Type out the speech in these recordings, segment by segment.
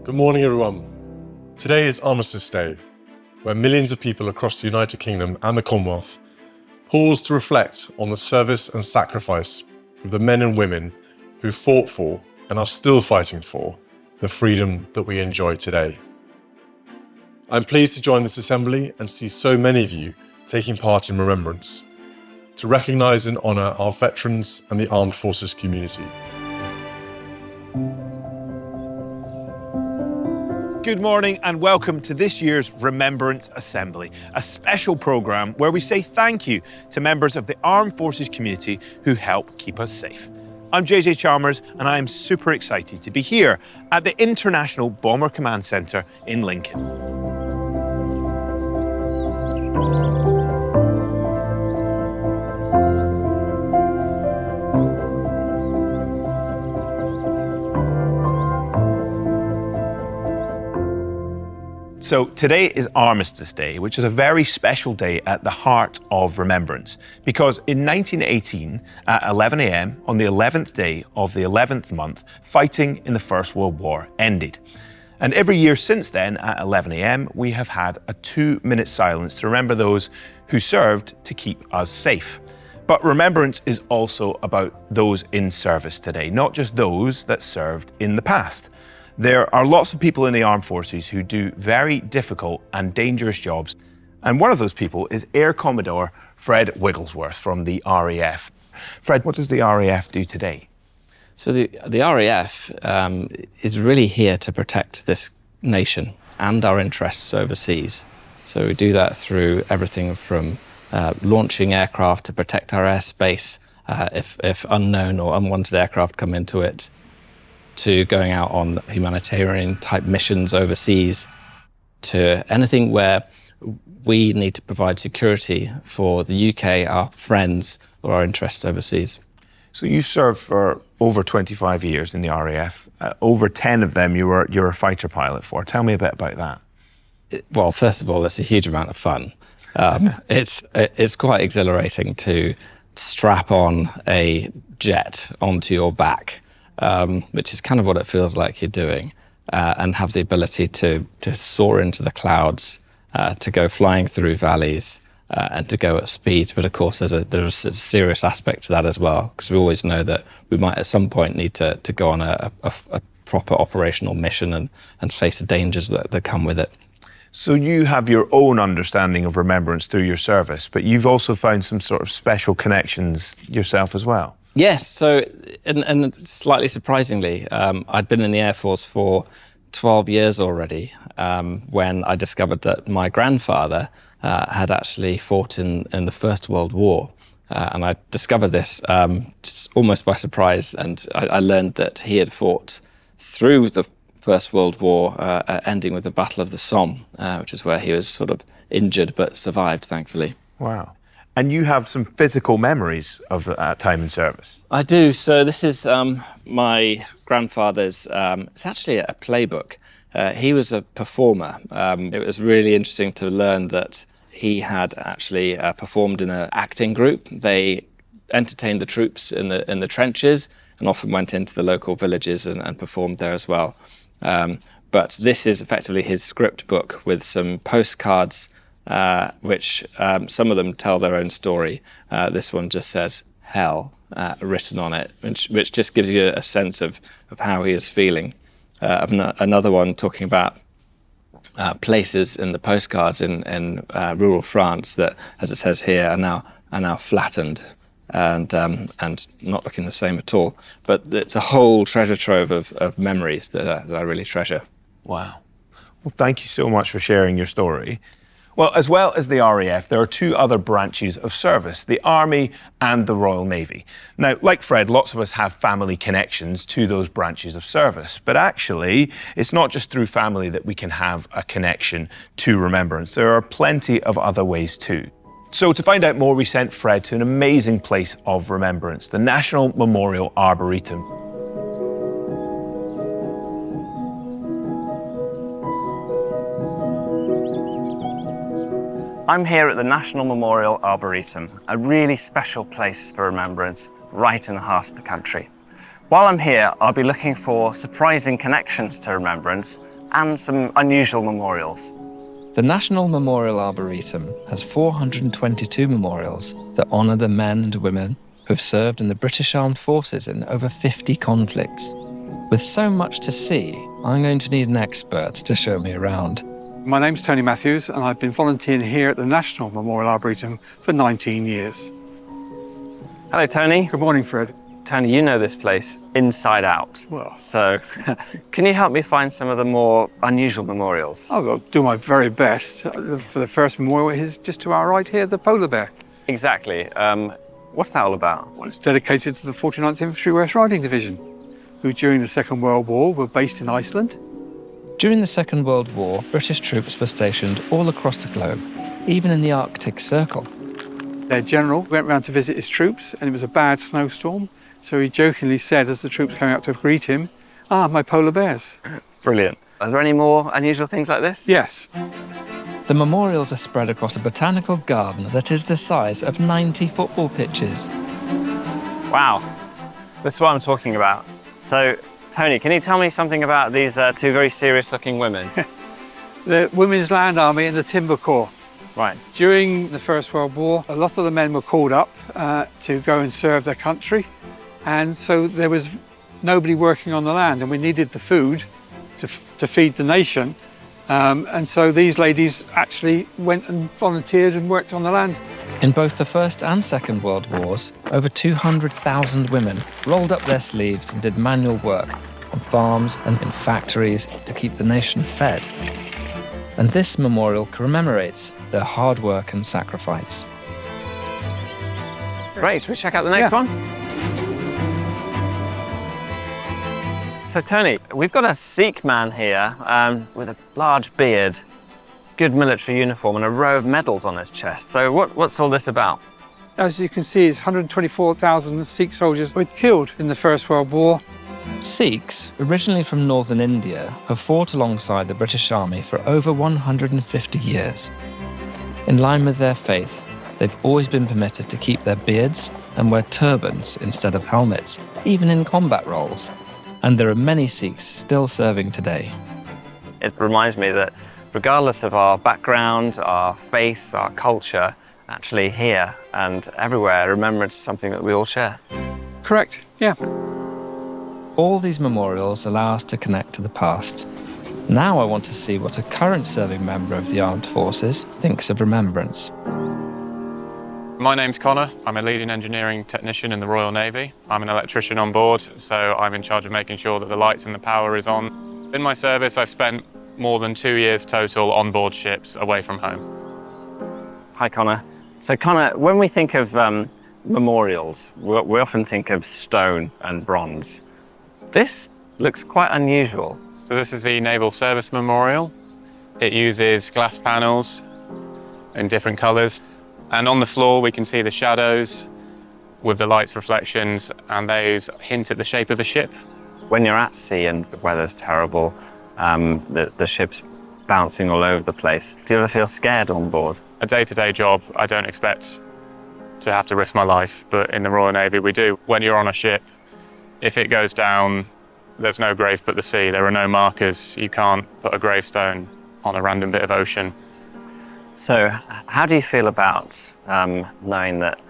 Good morning, everyone. Today is Armistice Day, where millions of people across the United Kingdom and the Commonwealth pause to reflect on the service and sacrifice of the men and women who fought for and are still fighting for the freedom that we enjoy today. I'm pleased to join this assembly and see so many of you taking part in Remembrance, to recognise and honour our veterans and the armed forces community. Good morning and welcome to this year's Remembrance Assembly, a special programme where we say thank you to members of the armed forces community who help keep us safe. I'm JJ Chalmers and I am super excited to be here at the International Bomber Command Centre in Lincoln. So today is Armistice Day, which is a very special day at the heart of Remembrance, because in 1918 at 11 a.m. on the 11th day of the 11th month, fighting in the First World War ended. And every year since then at 11 a.m. we have had a 2-minute silence to remember those who served to keep us safe. But Remembrance is also about those in service today, not just those that served in the past. There are lots of people in the armed forces who do very difficult and dangerous jobs. And one of those people is Air Commodore Fred Wigglesworth from the RAF. Fred, what does the RAF do today? So the RAF is really here to protect this nation and our interests overseas. So we do that through everything from launching aircraft to protect our airspace if unknown or unwanted aircraft come into it, to going out on humanitarian type missions overseas, to anything where we need to provide security for the UK, our friends, or our interests overseas. So you served for over 25 years in the RAF. Over 10 of them you're a fighter pilot for. Tell me a bit about that. Well, first of all, it's a huge amount of fun. It's quite exhilarating to strap on a jet onto your back, which is kind of what it feels like you're doing, and have the ability to soar into the clouds, to go flying through valleys, and to go at speed. But of course, there's a serious aspect to that as well, because we always know that we might at some point need to go on a proper operational mission and face the dangers that come with it. So you have your own understanding of Remembrance through your service, but you've also found some sort of special connections yourself as well. Yes, so, and slightly surprisingly, I'd been in the Air Force for 12 years already, when I discovered that my grandfather had actually fought in the First World War. And I discovered this just almost by surprise, and I learned that he had fought through the First World War, ending with the Battle of the Somme, which is where he was sort of injured but survived, thankfully. Wow. And you have some physical memories of that time in service. I do. So this is my grandfather's, it's actually a playbook. He was a performer. It was really interesting to learn that he had actually performed in an acting group. They entertained the troops in the trenches and often went into the local villages and performed there as well. But this is effectively his script book with some postcards, which some of them tell their own story. This one just says hell written on it, which just gives you a sense of how he is feeling. Another one talking about places in the postcards in rural France that, as it says here, are now flattened and not looking the same at all. But it's a whole treasure trove of memories that I really treasure. Wow. Well, thank you so much for sharing your story. Well, as well as the RAF, there are two other branches of service, the Army and the Royal Navy. Now, like Fred, lots of us have family connections to those branches of service, but actually, it's not just through family that we can have a connection to Remembrance. There are plenty of other ways too. So to find out more, we sent Fred to an amazing place of remembrance, the National Memorial Arboretum. I'm here at the National Memorial Arboretum, a really special place for remembrance right in the heart of the country. While I'm here, I'll be looking for surprising connections to remembrance and some unusual memorials. The National Memorial Arboretum has 422 memorials that honour the men and women who have served in the British Armed Forces in over 50 conflicts. With so much to see, I'm going to need an expert to show me around. My name's Tony Matthews, and I've been volunteering here at the National Memorial Arboretum for 19 years. Hello, Tony. Good morning, Fred. Tony, you know this place inside out. Well, So, can you help me find some of the more unusual memorials? I'll do my very best. For the first memorial is just to our right here, the polar bear. Exactly. What's that all about? Well, it's dedicated to the 49th Infantry West Riding Division, who during the Second World War were based in Iceland. During the Second World War, British troops were stationed all across the globe, even in the Arctic Circle. Their general went round to visit his troops, and it was a bad snowstorm. So he jokingly said, as the troops came out to greet him, my polar bears. Brilliant. Are there any more unusual things like this? Yes. The memorials are spread across a botanical garden that is the size of 90 football pitches. Wow. This is what I'm talking about. So, Tony, can you tell me something about these two very serious-looking women? The Women's Land Army and the Timber Corps. Right. During the First World War, a lot of the men were called up to go and serve their country. And so there was nobody working on the land, and we needed the food to feed the nation. And so these ladies actually went and volunteered and worked on the land. In both the First and Second World Wars, over 200,000 women rolled up their sleeves and did manual work on farms and in factories to keep the nation fed. And this memorial commemorates their hard work and sacrifice. Great. Should we check out the next one? So, Tony, we've got a Sikh man here with a large beard, good military uniform, and a row of medals on his chest. So what's all this about? As you can see, it's 124,000 Sikh soldiers were killed in the First World War. Sikhs, originally from northern India, have fought alongside the British Army for over 150 years. In line with their faith, they've always been permitted to keep their beards and wear turbans instead of helmets, even in combat roles. And there are many Sikhs still serving today. It reminds me that regardless of our background, our faith, our culture, actually here and everywhere, remembrance is something that we all share. Correct, yeah. All these memorials allow us to connect to the past. Now I want to see what a current serving member of the armed forces thinks of remembrance. My name's Connor. I'm a leading engineering technician in the Royal Navy. I'm an electrician on board, so I'm in charge of making sure that the lights and the power is on. In my service, I've spent more than 2 years total on board ships away from home. Hi, Connor. So, Connor, when we think of memorials, we often think of stone and bronze. This looks quite unusual. So this is the Naval Service Memorial. It uses glass panels in different colours. And on the floor, we can see the shadows with the light's reflections, and those hint at the shape of a ship. When you're at sea and the weather's terrible, the ship's bouncing all over the place, do you ever feel scared on board? A day-to-day job, I don't expect to have to risk my life, but in the Royal Navy, we do. When you're on a ship, if it goes down, there's no grave but the sea. There are no markers. You can't put a gravestone on a random bit of ocean. So how do you feel about knowing that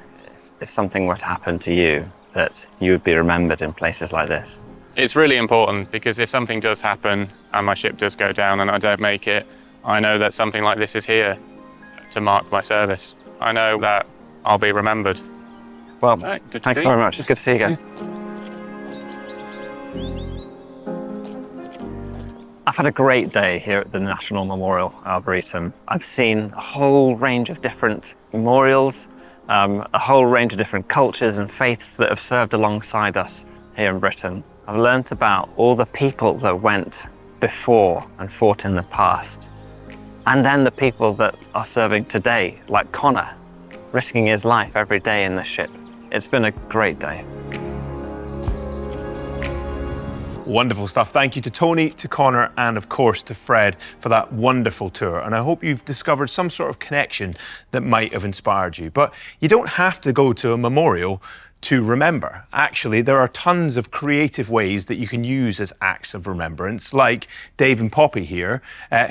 if something were to happen to you, that you would be remembered in places like this? It's really important, because if something does happen and my ship does go down and I don't make it, I know that something like this is here to mark my service. I know that I'll be remembered. Well, Right, thanks very much. It's good to see you again. I've had a great day here at the National Memorial Arboretum. I've seen a whole range of different memorials, a whole range of different cultures and faiths that have served alongside us here in Britain. I've learnt about all the people that went before and fought in the past, and then the people that are serving today, like Connor, risking his life every day in the ship. It's been a great day. Wonderful stuff. Thank you to Tony, to Connor, and of course to Fred for that wonderful tour. And I hope you've discovered some sort of connection that might have inspired you. But you don't have to go to a memorial to remember. Actually, there are tons of creative ways that you can use as acts of remembrance, like Dave and Poppy here,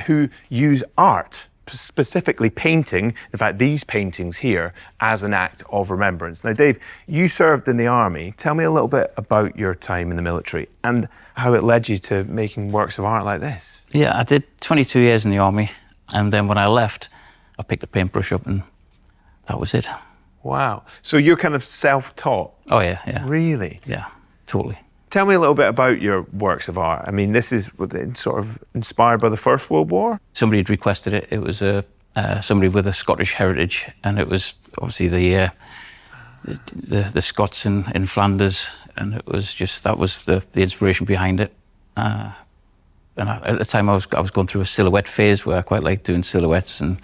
who use art, specifically painting, in fact, these paintings here, as an act of remembrance. Now, Dave, you served in the army. Tell me a little bit about your time in the military and how it led you to making works of art like this. Yeah, I did 22 years in the army, and then when I left, I picked a paintbrush up and that was it. Wow. So you're kind of self-taught? Oh, yeah. Really? Yeah, totally. Tell me a little bit about your works of art. I mean, this is sort of inspired by the First World War? Somebody had requested it. It was somebody with a Scottish heritage, and it was obviously the Scots in Flanders, and it was just, that was the inspiration behind it. And at the time I was going through a silhouette phase where I quite like doing silhouettes, and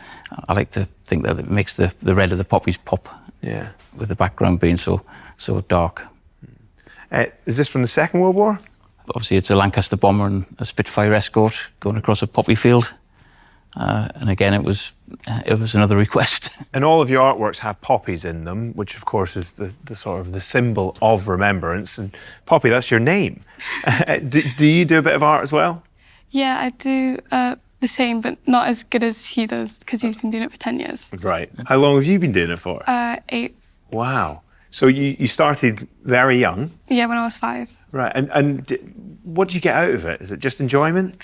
I like to think that it makes the red of the poppies pop. Yeah. With the background being so dark. Is this from the Second World War? Obviously, it's a Lancaster bomber and a Spitfire escort going across a poppy field. And again, it was another request. And all of your artworks have poppies in them, which of course is the sort of the symbol of remembrance. And Poppy, that's your name. Do you do a bit of art as well? Yeah, I do the same, but not as good as he does, because he's been doing it for 10 years. Right. How long have you been doing it for? 8. Wow. So you started very young? Yeah, when I was 5. Right. And what do you get out of it? Is it just enjoyment?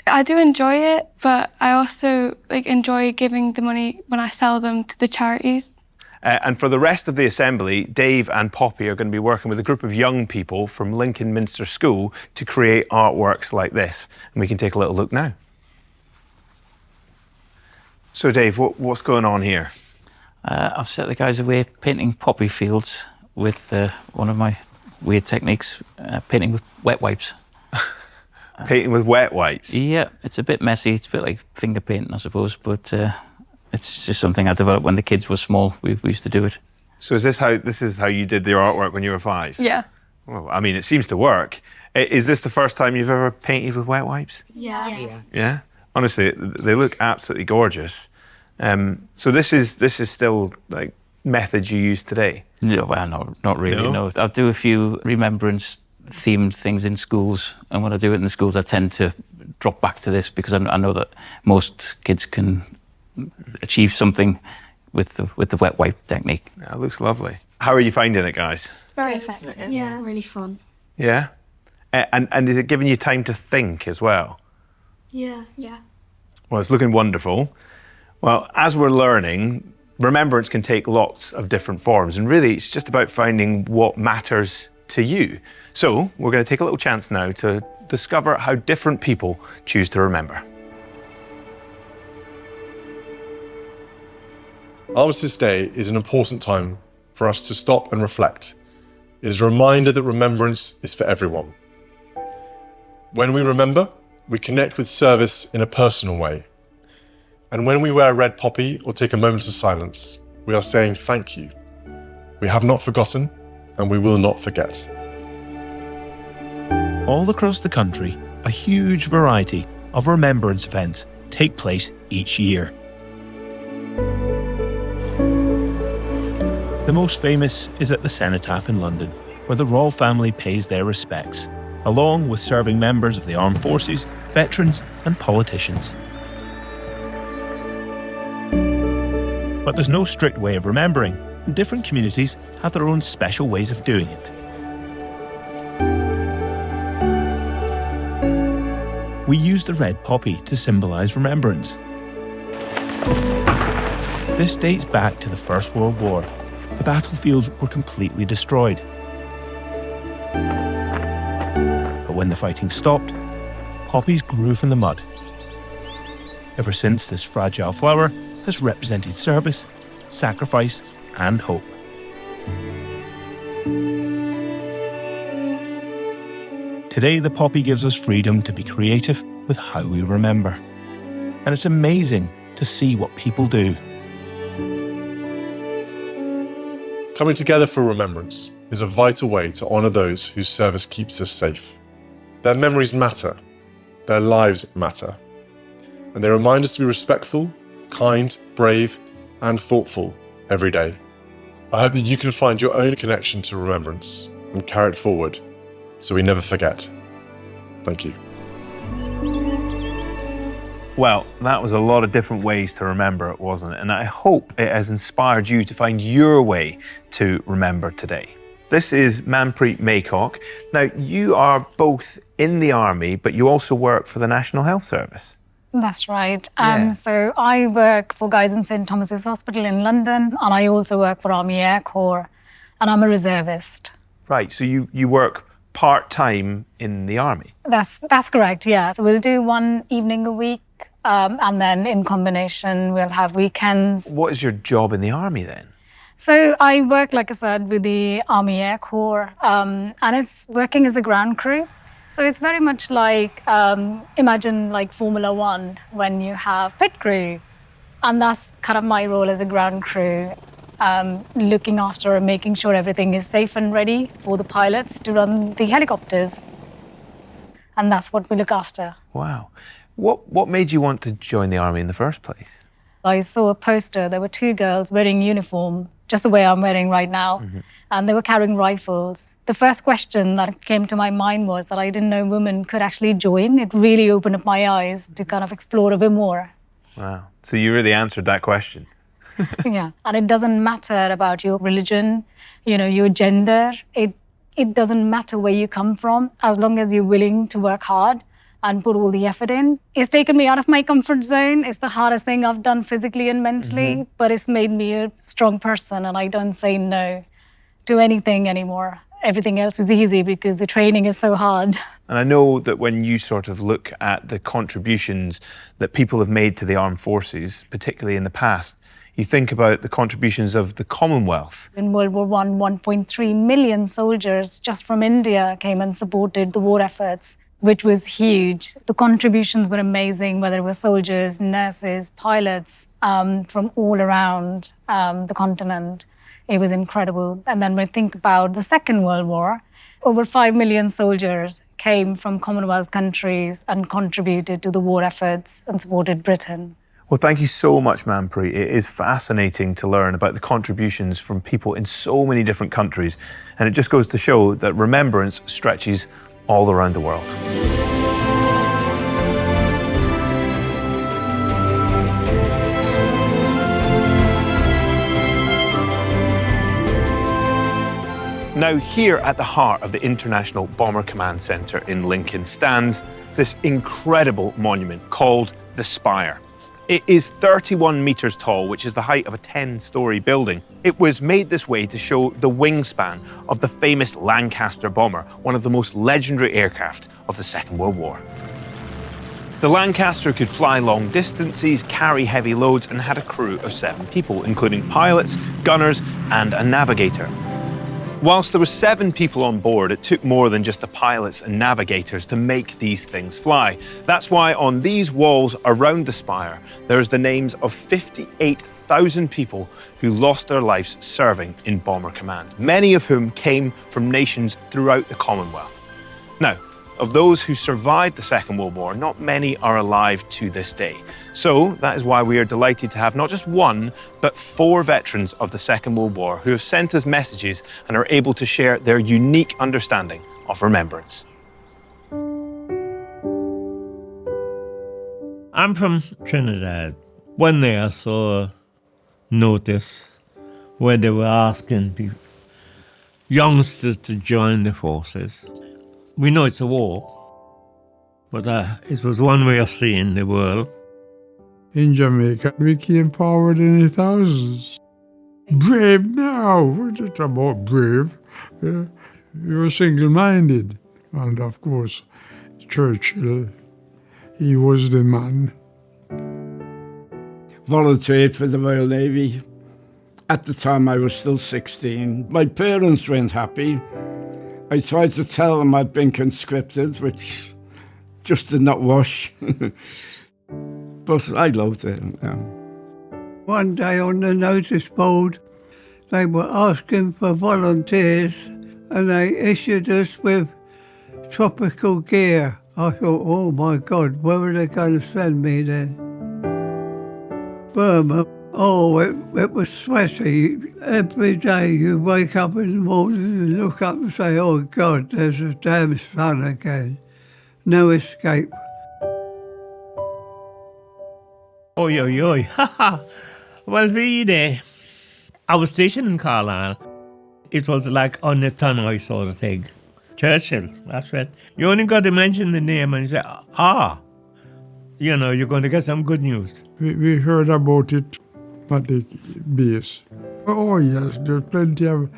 I do enjoy it, but I also enjoy giving the money when I sell them to the charities. And for the rest of the assembly, Dave and Poppy are going to be working with a group of young people from Lincoln Minster School to create artworks like this. And we can take a little look now. So Dave, what's going on here? I've set the guys away painting poppy fields with one of my weird techniques, painting with wet wipes. Painting with wet wipes? Yeah, it's a bit messy. It's a bit like finger painting, I suppose, but it's just something I developed when the kids were small. We used to do it. So this is how you did your artwork when you were 5? Yeah. Well, I mean, it seems to work. Is this the first time you've ever painted with wet wipes? Yeah. Yeah? Honestly, they look absolutely gorgeous. So this is still like methods you use today? Yeah, well, no, not really. No, I'll do a few remembrance themed things in schools, and when I do it in the schools, I tend to drop back to this because I know that most kids can achieve something with the wet wipe technique. Yeah, it looks lovely. How are you finding it, guys? Very effective. Yeah, really fun. Yeah, and is it giving you time to think as well? Yeah. Well, it's looking wonderful. Well, as we're learning, remembrance can take lots of different forms, and really it's just about finding what matters to you. So we're going to take a little chance now to discover how different people choose to remember. Armistice Day is an important time for us to stop and reflect. It is a reminder that remembrance is for everyone. When we remember, we connect with service in a personal way. And when we wear a red poppy or take a moment of silence, we are saying thank you. We have not forgotten, and we will not forget. All across the country, a huge variety of remembrance events take place each year. The most famous is at the Cenotaph in London, where the royal family pays their respects, along with serving members of the armed forces, veterans and politicians. But there's no strict way of remembering, and different communities have their own special ways of doing it. We use the red poppy to symbolise remembrance. This dates back to the First World War. The battlefields were completely destroyed. But when the fighting stopped, poppies grew from the mud. Ever since, this fragile flower has represented service, sacrifice, and hope. Today, the poppy gives us freedom to be creative with how we remember. And it's amazing to see what people do. Coming together for remembrance is a vital way to honour those whose service keeps us safe. Their memories matter, their lives matter, and they remind us to be respectful, kind, brave, and thoughtful every day. I hope that you can find your own connection to remembrance and carry it forward so we never forget. Thank you. Well, that was a lot of different ways to remember it, wasn't it? And I hope it has inspired you to find your way to remember today. This is Manpreet Maycock. Now, you are both in the army, but you also work for the National Health Service. That's right. Yeah. So I work for Guy's and St Thomas's Hospital in London, and I also work for Army Air Corps, and I'm a reservist. Right, so you work part-time in the army? That's correct, yeah. So we'll do one evening a week, and then in combination we'll have weekends. What is your job in the army then? So I work, like I said, with the Army Air Corps, and it's working as a ground crew. So it's very much like, imagine like Formula One when you have pit crew. And that's kind of my role as a ground crew, looking after and making sure everything is safe and ready for the pilots to run the helicopters. And that's what we look after. Wow. What made you want to join the army in the first place? I saw a poster. There were two girls wearing uniform, just the way I'm wearing right now. And they were carrying rifles. The first question that came to my mind was that I didn't know women could actually join. It really opened up my eyes to kind of explore a bit more. Wow. So you really answered that question. Yeah. And it doesn't matter about your religion, your gender. It doesn't matter where you come from, as long as you're willing to work hard and put all the effort in. It's taken me out of my comfort zone. It's the hardest thing I've done physically and mentally, but it's made me a strong person, and I don't say no to anything anymore. Everything else is easy because the training is so hard. And I know that when you sort of look at the contributions that people have made to the armed forces, particularly in the past, you think about the contributions of the Commonwealth. In World War I, 1.3 million soldiers just from India came and supported the war efforts, which was huge. The contributions were amazing, whether it was soldiers, nurses, pilots from all around the continent. It was incredible. And then when we think about the Second World War, over 5 million soldiers came from Commonwealth countries and contributed to the war efforts and supported Britain. Well, thank you so much, Manpreet. It is fascinating to learn about the contributions from people in so many different countries. And it just goes to show that remembrance stretches all around the world. Now, here at the heart of the International Bomber Command Centre in Lincoln stands this incredible monument called the Spire. It is 31 metres tall, which is the height of a 10-storey building. It was made this way to show the wingspan of the famous Lancaster bomber, one of the most legendary aircraft of the Second World War. The Lancaster could fly long distances, carry heavy loads, and had a crew of 7 people, including pilots, gunners, and a navigator. Whilst there were 7 people on board, it took more than just the pilots and navigators to make these things fly. That's why on these walls around the spire, there's the names of 58,000 people who lost their lives serving in Bomber Command, many of whom came from nations throughout the Commonwealth. Now, of those who survived the Second World War, not many are alive to this day. So that is why we are delighted to have not just 1, but 4 veterans of the Second World War who have sent us messages and are able to share their unique understanding of remembrance. I'm from Trinidad. One day I saw a notice where they were asking youngsters to join the forces. We know it's a war, but it was one way of seeing the world. In Jamaica, we came forward in the thousands. Brave now, what is it about brave? You were single-minded. And of course, Churchill, he was the man. Volunteered for the Royal Navy. At the time, I was still 16. My parents weren't happy. I tried to tell them I'd been conscripted, which just did not wash. But I loved it. One day on the notice board, they were asking for volunteers and they issued us with tropical gear. I thought, oh my God, where are they going to send me then? Burma. Oh, it was sweaty. Every day you wake up in the morning and look up and say, oh God, there's the damn sun again. No escape. Oi, oi, oi. Haha. Well, really, I was stationed in Carlisle. It was like on the tunnel sort of thing. Churchill, that's right. You only got to mention the name and say, you know, you're going to get some good news. We heard about it at the base. Oh yes, there's plenty of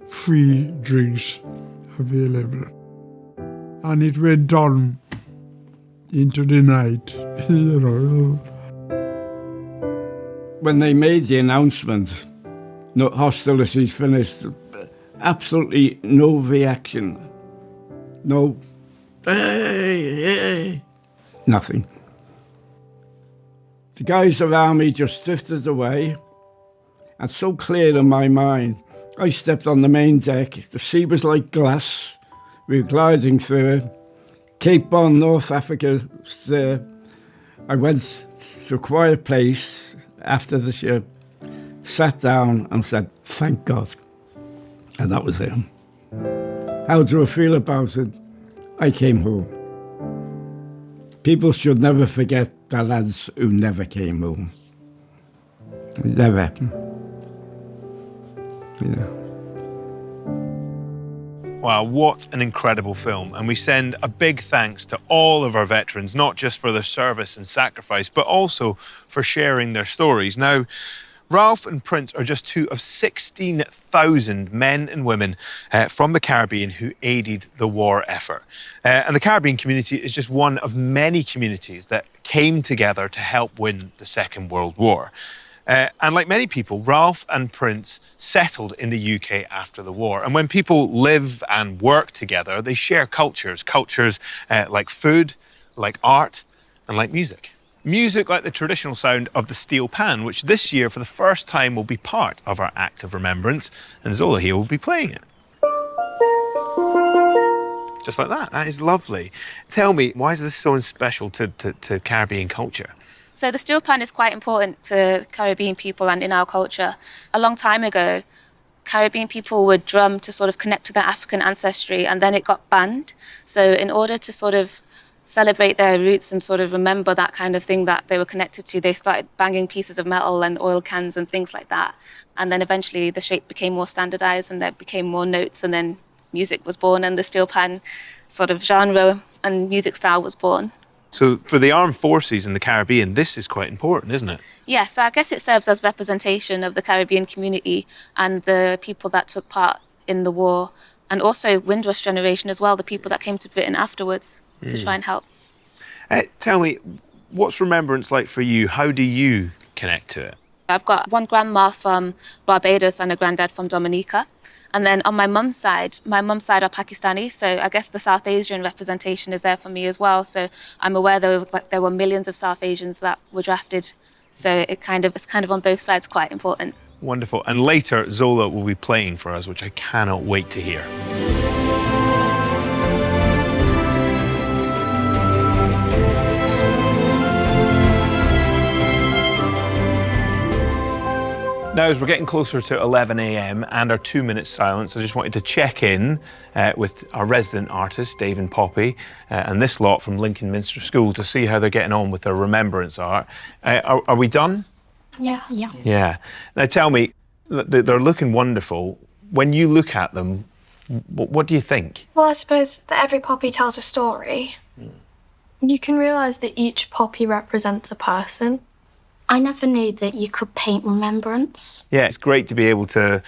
free drinks available. And it went on into the night, you know. When they made the announcement, no hostilities finished, absolutely no reaction. No, hey, nothing. The guys around me just drifted away, and so clear in my mind, I stepped on the main deck. The sea was like glass. We were gliding through it. Cape Bon, North Africa was there. I went to a quiet place after the ship, sat down and said, thank God. And that was it. How do I feel about it? I came home. People should never forget the lads who never came home. Never. Yeah. Wow, what an incredible film. And we send a big thanks to all of our veterans, not just for their service and sacrifice, but also for sharing their stories. Now, Ralph and Prince are just two of 16,000 men and women from the Caribbean who aided the war effort. And the Caribbean community is just one of many communities that came together to help win the Second World War. And like many people, Ralph and Prince settled in the UK after the war. And when people live and work together, they share cultures like food, like art, and like music. Music like the traditional sound of the steel pan, which this year, for the first time, will be part of our Act of Remembrance, and Zola here will be playing it. Just like that. That is lovely. Tell me, why is this so special to Caribbean culture? So the steel pan is quite important to Caribbean people and in our culture. A long time ago, Caribbean people would drum to sort of connect to their African ancestry, and then it got banned. So in order to sort of celebrate their roots and sort of remember that kind of thing that they were connected to, they started banging pieces of metal and oil cans and things like that. And then eventually the shape became more standardized and there became more notes, and then music was born and the steel pan sort of genre and music style was born. So for the armed forces in the Caribbean, this is quite important, isn't it? Yeah, so I guess it serves as representation of the Caribbean community and the people that took part in the war, and also Windrush generation as well, the people that came to Britain afterwards to try and help. Tell me, what's Remembrance like for you? How do you connect to it? I've got one grandma from Barbados and a granddad from Dominica. And then on my mum's side are Pakistani, so I guess the South Asian representation is there for me as well. So I'm aware there were millions of South Asians that were drafted, so it's kind of on both sides quite important. Wonderful. And later, Zola will be playing for us, which I cannot wait to hear. Now, as we're getting closer to 11 a.m. and our 2-minute silence, I just wanted to check in with our resident artists, Dave and Poppy, and this lot from Lincoln Minster School to see how they're getting on with their remembrance art. Are we done? Yeah. Yeah. Now, tell me, they're looking wonderful. When you look at them, what do you think? Well, I suppose that every poppy tells a story. You can realise that each poppy represents a person. I never knew that you could paint remembrance. Yeah, it's great to be able to,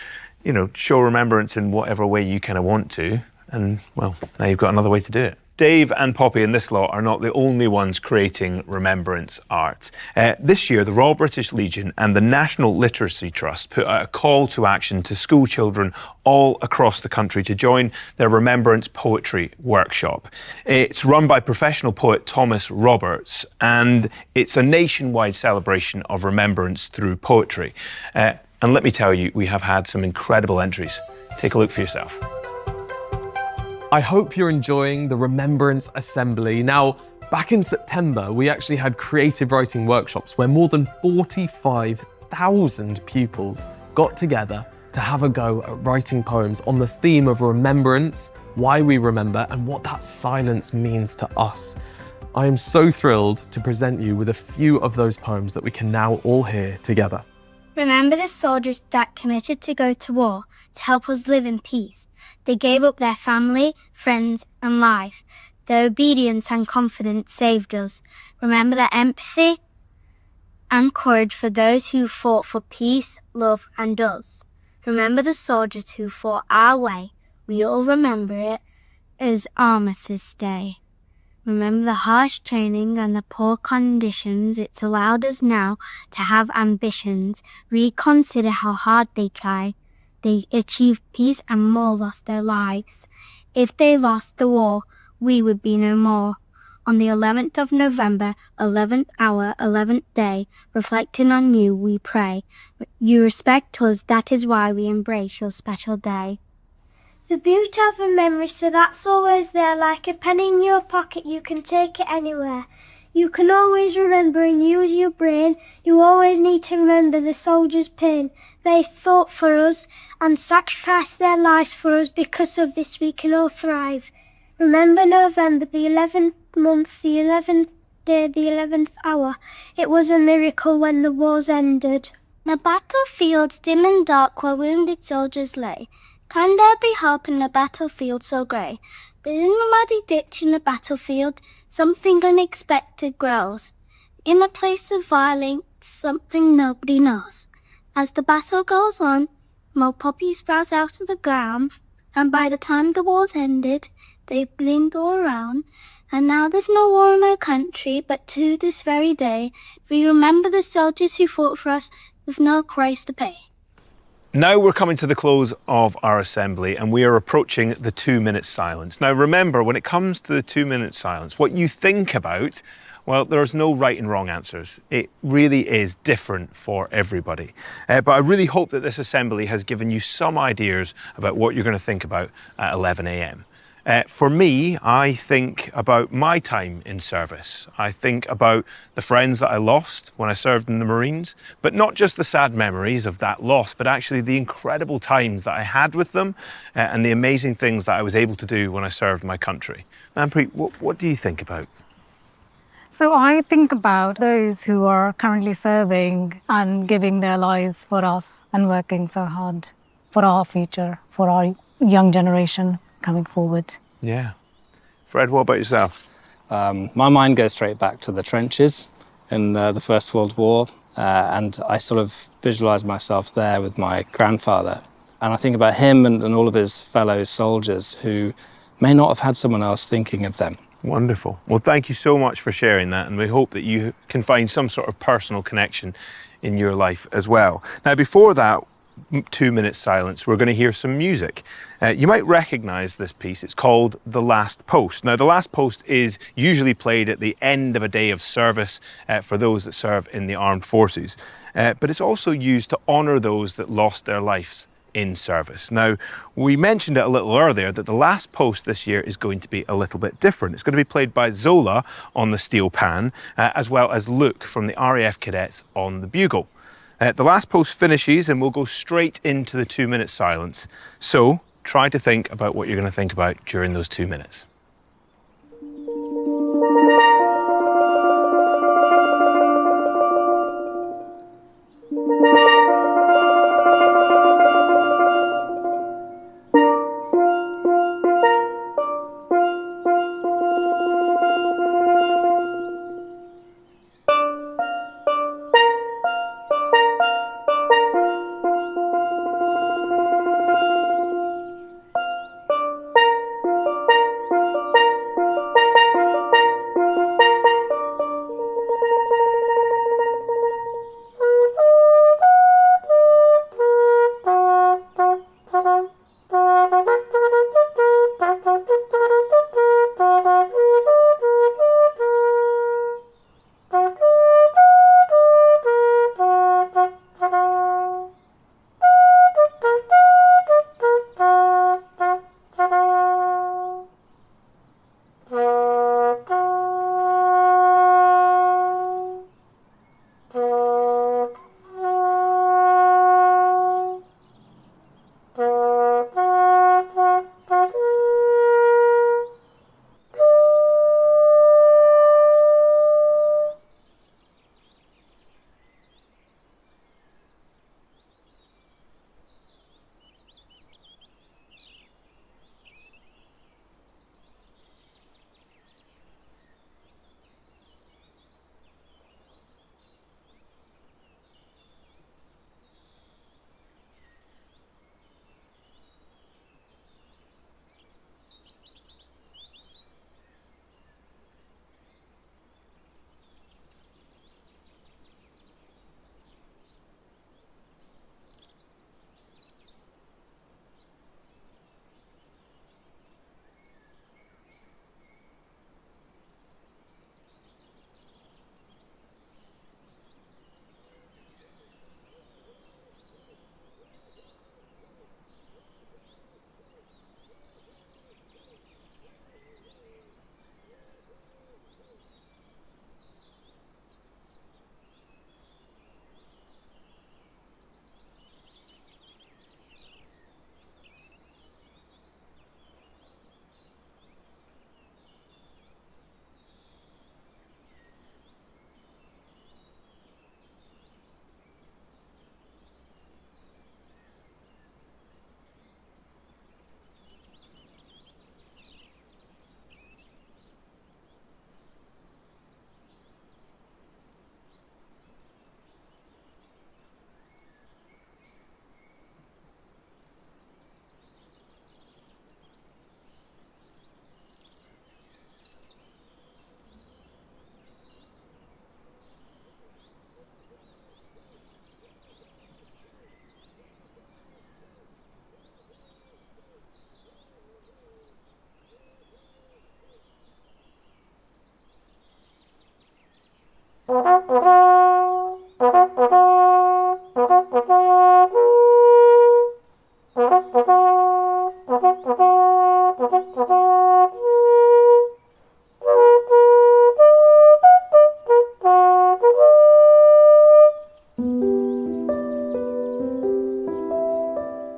show remembrance in whatever way you kind of want to. And, well, now you've got another way to do it. Dave and Poppy and this lot are not the only ones creating remembrance art. This year, the Royal British Legion and the National Literacy Trust put out a call to action to school children all across the country to join their Remembrance Poetry Workshop. It's run by professional poet Thomas Roberts, and it's a nationwide celebration of remembrance through poetry. And let me tell you, we have had some incredible entries. Take a look for yourself. I hope you're enjoying the Remembrance Assembly. Now, back in September, we actually had creative writing workshops where more than 45 1,000 pupils got together to have a go at writing poems on the theme of remembrance, why we remember, and what that silence means to us. I am so thrilled to present you with a few of those poems that we can now all hear together. Remember the soldiers that committed to go to war to help us live in peace. They gave up their family, friends, and life. Their obedience and confidence saved us. Remember their empathy and courage for those who fought for peace, love, and us. Remember the soldiers who fought our way. We all remember it as Armistice Day. Remember the harsh training and the poor conditions. It's allowed us now to have ambitions. Reconsider how hard they tried. They achieved peace and more lost their lives. If they lost the war, we would be no more. On the 11th of November, 11th hour, 11th day, reflecting on you, we pray. You respect us, that is why we embrace your special day. The beauty of a memory, so that's always there, like a pen in your pocket, you can take it anywhere. You can always remember and use your brain. You always need to remember the soldiers' pain. They fought for us and sacrificed their lives for us. Because of this we can all thrive. Remember November, the 11th month, the 11th day, the 11th hour. It was a miracle when the wars ended. The battlefields dim and dark where wounded soldiers lay. Can there be hope in a battlefield so grey? But in a muddy ditch in the battlefield, something unexpected grows. In a place of violence, something nobody knows. As the battle goes on, more poppies sprout out of the ground, and by the time the war's ended, they've bloomed all around. And now there's no war in our country, but to this very day, we remember the soldiers who fought for us with no price to pay. Now we're coming to the close of our assembly and we are approaching the 2-minute silence. Now remember, when it comes to the 2-minute silence, what you think about, well, there's no right and wrong answers. It really is different for everybody. But I really hope that this assembly has given you some ideas about what you're going to think about at 11 a.m. For me, I think about my time in service. I think about the friends that I lost when I served in the Marines, but not just the sad memories of that loss, but actually the incredible times that I had with them and the amazing things that I was able to do when I served my country. Manpreet, what do you think about? So I think about those who are currently serving and giving their lives for us and working so hard for our future, for our young generation coming forward. Yeah. Fred, what about yourself? My mind goes straight back to the trenches in the First World War, and I sort of visualise myself there with my grandfather. And I think about him and all of his fellow soldiers who may not have had someone else thinking of them. Wonderful. Well, thank you so much for sharing that, and we hope that you can find some sort of personal connection in your life as well. Now, before that 2-minute silence, we're going to hear some music. You might recognise this piece. It's called The Last Post. Now, The Last Post is usually played at the end of a day of service for those that serve in the armed forces. But it's also used to honour those that lost their lives in service. Now, we mentioned it a little earlier that The Last Post this year is going to be a little bit different. It's going to be played by Zola on the steel pan, as well as Luke from the RAF cadets on the bugle. The Last Post finishes and we'll go straight into the 2-minute silence. So try to think about what you're going to think about during those 2 minutes.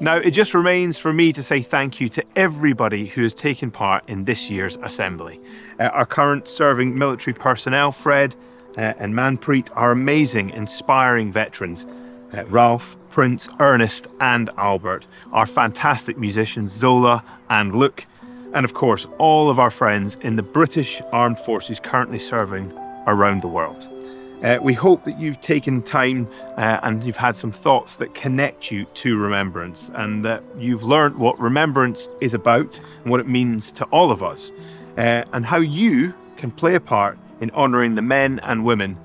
Now, it just remains for me to say thank you to everybody who has taken part in this year's assembly. Our current serving military personnel, Fred and Manpreet, are amazing, inspiring veterans. Ralph, Prince, Ernest and Albert, our fantastic musicians Zola and Luke, and of course all of our friends in the British Armed Forces currently serving around the world. We hope that you've taken time and you've had some thoughts that connect you to remembrance, and that you've learned what remembrance is about and what it means to all of us, and how you can play a part in honouring the men and women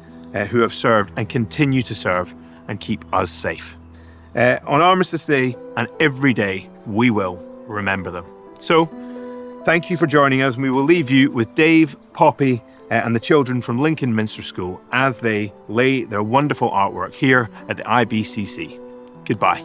who have served and continue to serve and keep us safe. On Armistice Day and every day, we will remember them. So, thank you for joining us, and we will leave you with Dave, Poppy, and the children from Lincoln Minster School as they lay their wonderful artwork here at the IBCC. Goodbye.